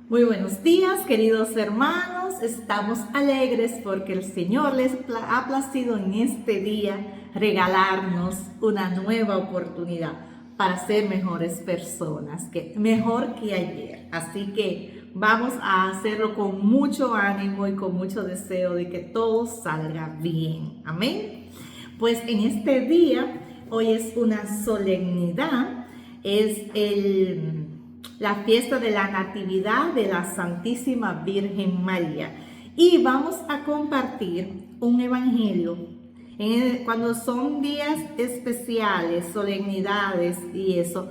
Muy buenos días, queridos hermanos. Estamos alegres porque el Señor les ha placido en este día regalarnos una nueva oportunidad para ser mejores personas, mejor que ayer. Así que vamos a hacerlo con mucho ánimo y con mucho deseo de que todo salga bien. Amén. Pues en este día, hoy es una solemnidad, es la fiesta de la Natividad de la Santísima Virgen María. Y vamos a compartir un evangelio. Cuando son días especiales, solemnidades y eso,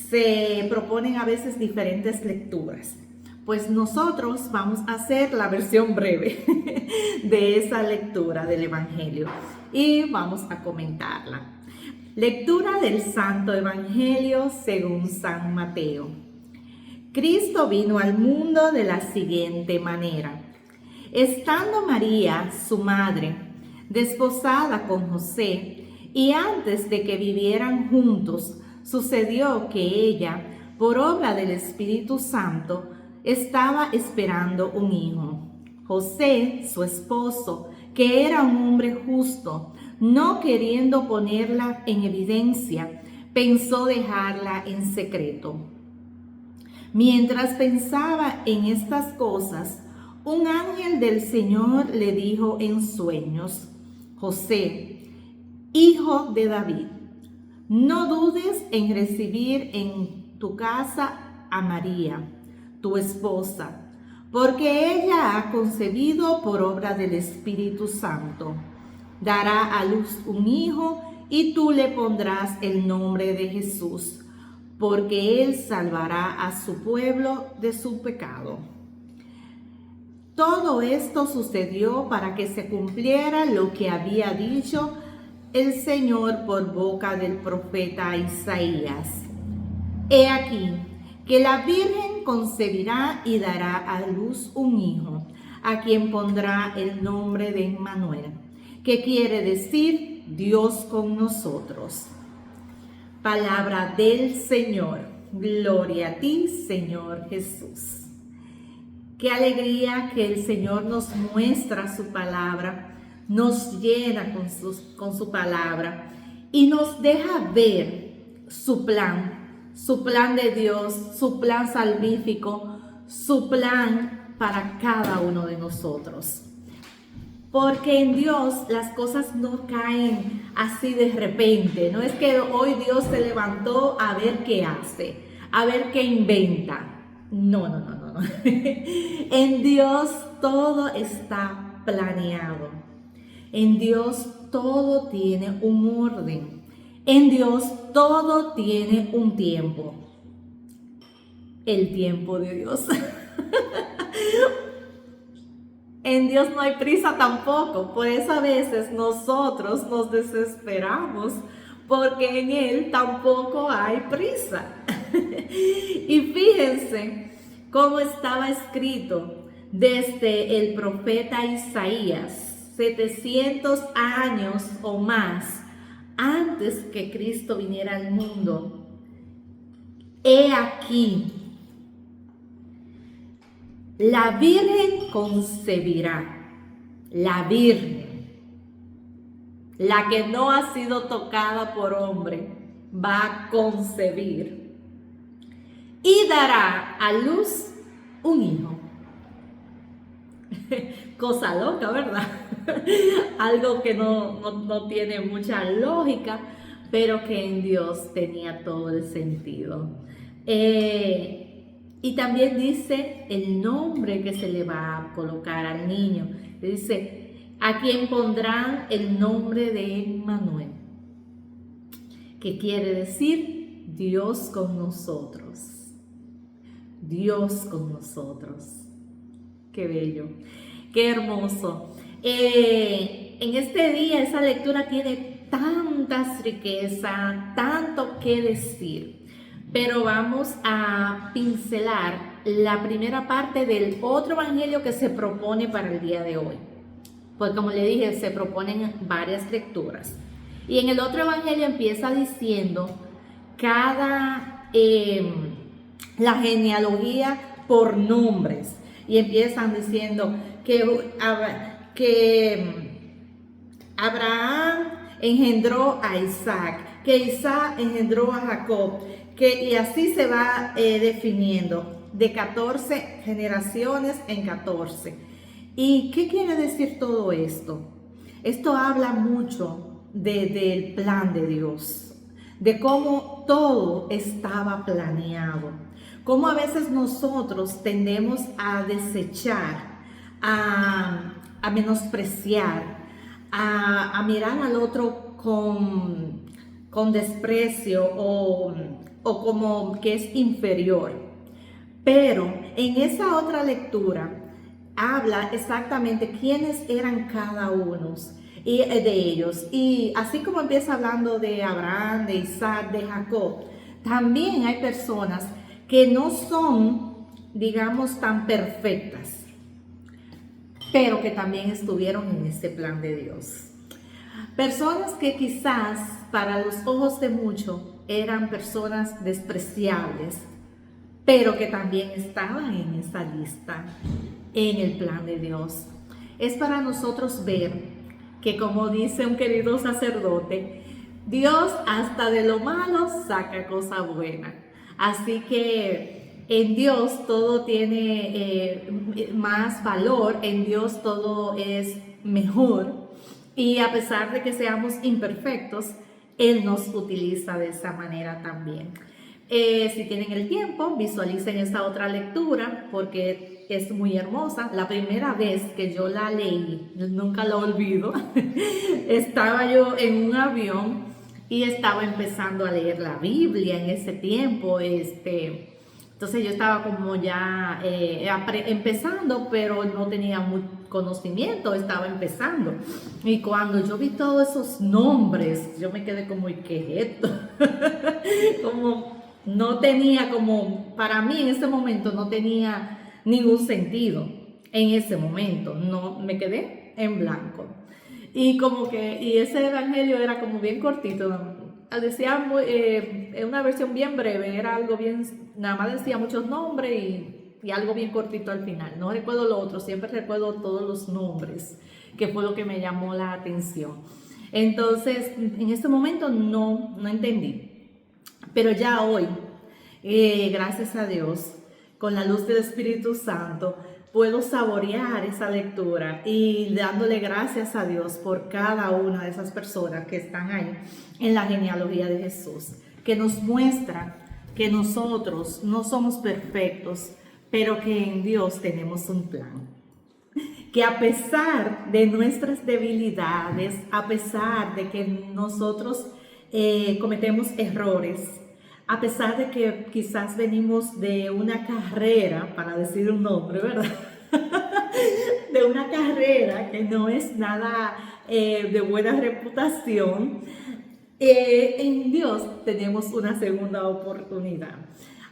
se proponen a veces diferentes lecturas. Pues nosotros vamos a hacer la versión breve de esa lectura del evangelio y vamos a comentarla. Lectura del Santo Evangelio según San Mateo. Cristo vino al mundo de la siguiente manera. Estando María, su madre, desposada con José, y antes de que vivieran juntos, sucedió que ella, por obra del Espíritu Santo, estaba esperando un hijo. José, su esposo, que era un hombre justo, no queriendo ponerla en evidencia, pensó dejarla en secreto. Mientras pensaba en estas cosas, un ángel del Señor le dijo en sueños: José, hijo de David, no dudes en recibir en tu casa a María, tu esposa, porque ella ha concebido por obra del Espíritu Santo. Dará a luz un hijo y tú le pondrás el nombre de Jesús, porque él salvará a su pueblo de su pecado. Todo esto sucedió para que se cumpliera lo que había dicho el Señor por boca del profeta Isaías. He aquí que la Virgen concebirá y dará a luz un hijo, a quien pondrá el nombre de Emmanuel, que quiere decir Dios con nosotros. Palabra del Señor. Gloria a ti, Señor Jesús. Qué alegría que el Señor nos muestra su palabra, nos llena con su palabra y nos deja ver su plan de Dios, su plan salvífico, su plan para cada uno de nosotros. Porque en Dios las cosas no caen así de repente. No es que hoy Dios se levantó a ver qué hace, a ver qué inventa. No. En Dios todo está planeado. En Dios todo tiene un orden. En Dios todo tiene un tiempo. El tiempo de Dios. En Dios no hay prisa tampoco, por eso a veces nosotros nos desesperamos porque en Él tampoco hay prisa. Y fíjense cómo estaba escrito desde el profeta Isaías, 700 años o más antes que Cristo viniera al mundo. He aquí, la Virgen concebirá, la Virgen, la que no ha sido tocada por hombre, va a concebir y dará a luz un hijo. Cosa loca, ¿verdad? Algo que no tiene mucha lógica, pero que en Dios tenía todo el sentido. Y también dice el nombre que se le va a colocar al niño. Dice, a quien pondrán el nombre de Emmanuel, que quiere decir Dios con nosotros. Dios con nosotros. Qué bello, qué hermoso. En este día esa lectura tiene tantas riquezas, tanto que decir. Pero vamos a pincelar la primera parte del otro evangelio que se propone para el día de hoy. Pues como le dije, se proponen varias lecturas. Y en el otro evangelio empieza diciendo la genealogía por nombres y empiezan diciendo que Abraham engendró a Isaac, que Isaac engendró a Jacob, y así se va definiendo de 14 generaciones en 14. ¿Y qué quiere decir todo esto? Esto habla mucho del plan de Dios, de cómo todo estaba planeado, cómo a veces nosotros tendemos a desechar, a menospreciar, a mirar al otro con desprecio o como que es inferior. Pero en esa otra lectura habla exactamente quiénes eran cada uno de ellos. Y así como empieza hablando de Abraham, de Isaac, de Jacob, también hay personas que no son, digamos, tan perfectas, pero que también estuvieron en este plan de Dios. Personas que quizás para los ojos de muchos eran personas despreciables, pero que también estaban en esa lista, en el plan de Dios. Es para nosotros ver que, como dice un querido sacerdote, Dios hasta de lo malo saca cosa buena. Así que en Dios todo tiene más valor, en Dios todo es mejor. Y a pesar de que seamos imperfectos, Él nos utiliza de esa manera también. Si tienen el tiempo, visualicen esta otra lectura porque es muy hermosa. La primera vez que yo la leí, nunca la olvido, estaba yo en un avión y estaba empezando a leer la Biblia en ese tiempo. Entonces yo estaba como ya empezando, pero no tenía mucho conocimiento, estaba empezando. Y cuando yo vi todos esos nombres, yo me quedé como, ¿y qué es esto? Como no tenía como, para mí en ese momento no tenía ningún sentido. En ese momento, no, me quedé en blanco. Y como que, y ese evangelio era como bien cortito, decía una versión bien breve, era algo bien, nada más decía muchos nombres y algo bien cortito al final. No recuerdo lo otro, siempre recuerdo todos los nombres, que fue lo que me llamó la atención. Entonces, en este momento no entendí. Pero ya hoy, gracias a Dios, con la luz del Espíritu Santo, puedo saborear esa lectura y dándole gracias a Dios por cada una de esas personas que están ahí en la genealogía de Jesús, que nos muestra que nosotros no somos perfectos, pero que en Dios tenemos un plan. Que a pesar de nuestras debilidades, a pesar de que nosotros cometemos errores, a pesar de que quizás venimos de una carrera, para decir un nombre, ¿verdad? De una carrera que no es nada de buena reputación, en Dios tenemos una segunda oportunidad.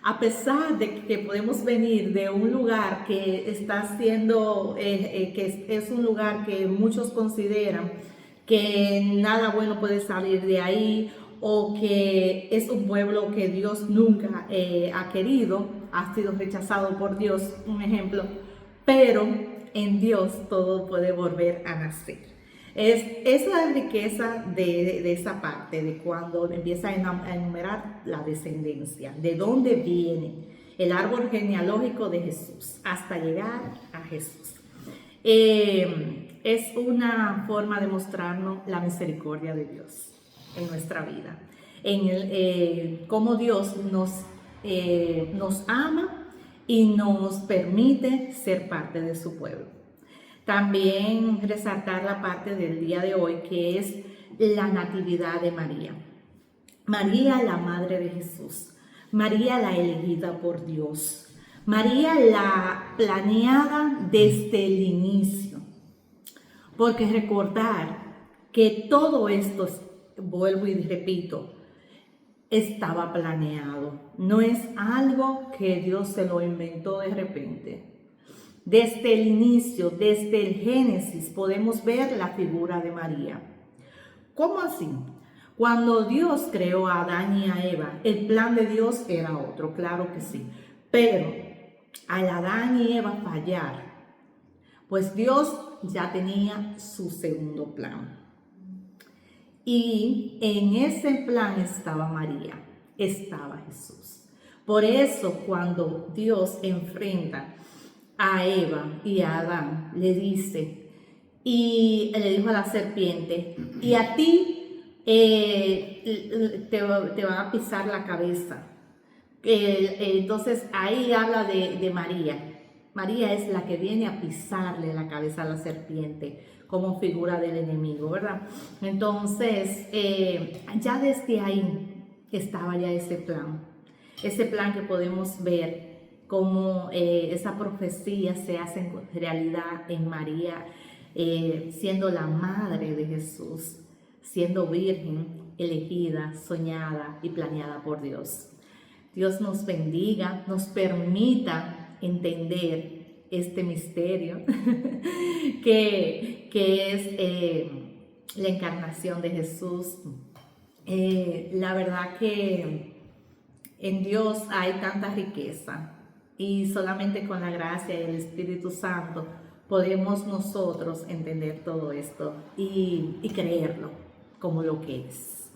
A pesar de que podemos venir de un lugar que está siendo, que es un lugar que muchos consideran que nada bueno puede salir de ahí, o que es un pueblo que Dios nunca ha querido, ha sido rechazado por Dios, un ejemplo, pero en Dios todo puede volver a nacer. Es la riqueza de esa parte, de cuando empieza a enumerar la descendencia, de dónde viene el árbol genealógico de Jesús, hasta llegar a Jesús. Es una forma de mostrarnos la misericordia de Dios en nuestra vida, cómo Dios nos ama y nos permite ser parte de su pueblo. También resaltar la parte del día de hoy, que es la natividad de María. María, la madre de Jesús. María, la elegida por Dios. María, la planeada desde el inicio. Porque recordar que todo esto, vuelvo y repito, estaba planeado. No es algo que Dios se lo inventó de repente. Desde el inicio, desde el Génesis, podemos ver la figura de María. ¿Cómo así? Cuando Dios creó a Adán y a Eva, el plan de Dios era otro, claro que sí. Pero al Adán y Eva fallar, pues Dios ya tenía su segundo plan. Y en ese plan estaba María, estaba Jesús. Por eso cuando Dios enfrenta a Eva y a Adán, le dice, y le dijo a la serpiente, y a ti te van a pisar la cabeza. Entonces ahí habla de María. María es la que viene a pisarle la cabeza a la serpiente como figura del enemigo, ¿verdad? Entonces, ya desde ahí estaba ya ese plan que podemos ver cómo esa profecía se hace realidad en María, siendo la madre de Jesús, siendo virgen, elegida, soñada y planeada por Dios. Dios nos bendiga, nos permita entender este misterio que es la encarnación de Jesús. La verdad que en Dios hay tanta riqueza y solamente con la gracia y el Espíritu Santo podemos nosotros entender todo esto y creerlo como lo que es.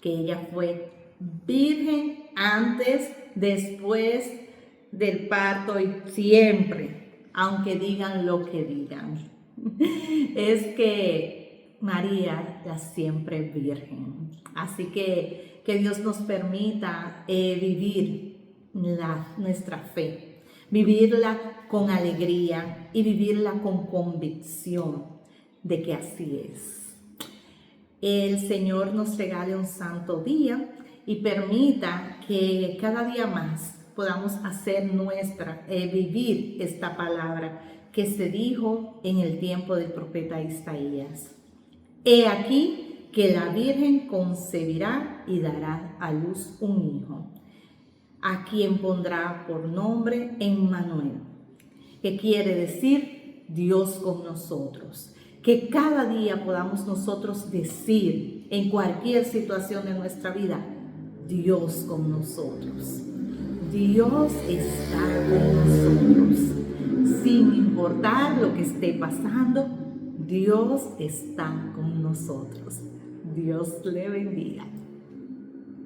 Que ella fue virgen antes, después del parto y siempre, aunque digan lo que digan. Es que María, la siempre virgen. Así que Dios nos permita vivir nuestra fe, vivirla con alegría y vivirla con convicción de que así es. El Señor nos regale un santo día y permita que cada día más podamos hacer vivir esta palabra que se dijo en el tiempo del profeta Isaías. He aquí que la Virgen concebirá y dará a luz un hijo, a quien pondrá por nombre Emmanuel, que quiere decir Dios con nosotros. Que cada día podamos nosotros decir en cualquier situación de nuestra vida, Dios con nosotros. Dios está con nosotros. Sin importar lo que esté pasando, Dios está con nosotros. Dios le bendiga.